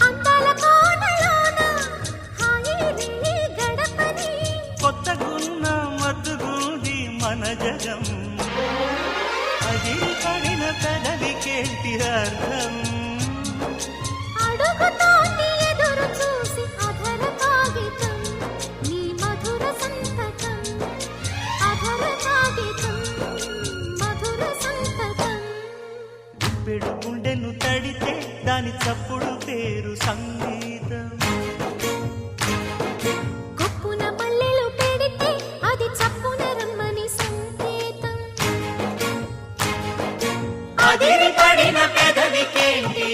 అందాల కోనలోన హాయి నీ గడపని కొత్తగున్న మత్తుగుంది మన జగం అది పడిన పెదవికేంటి అర్థం అడుగుతోంది ఎదురు చూసి అధర కాగితం నీ మధుర సంతకం అధర కాగితం మధుర సంతకం గుప్పెడు గుండెను తడితే దాని చప్పుడు పేరు సంగీతం కొప్పున మల్లెలు పెడితే అది చప్పున రమ్మని సంకేతం అదిరి పడిన పెదవికేంటి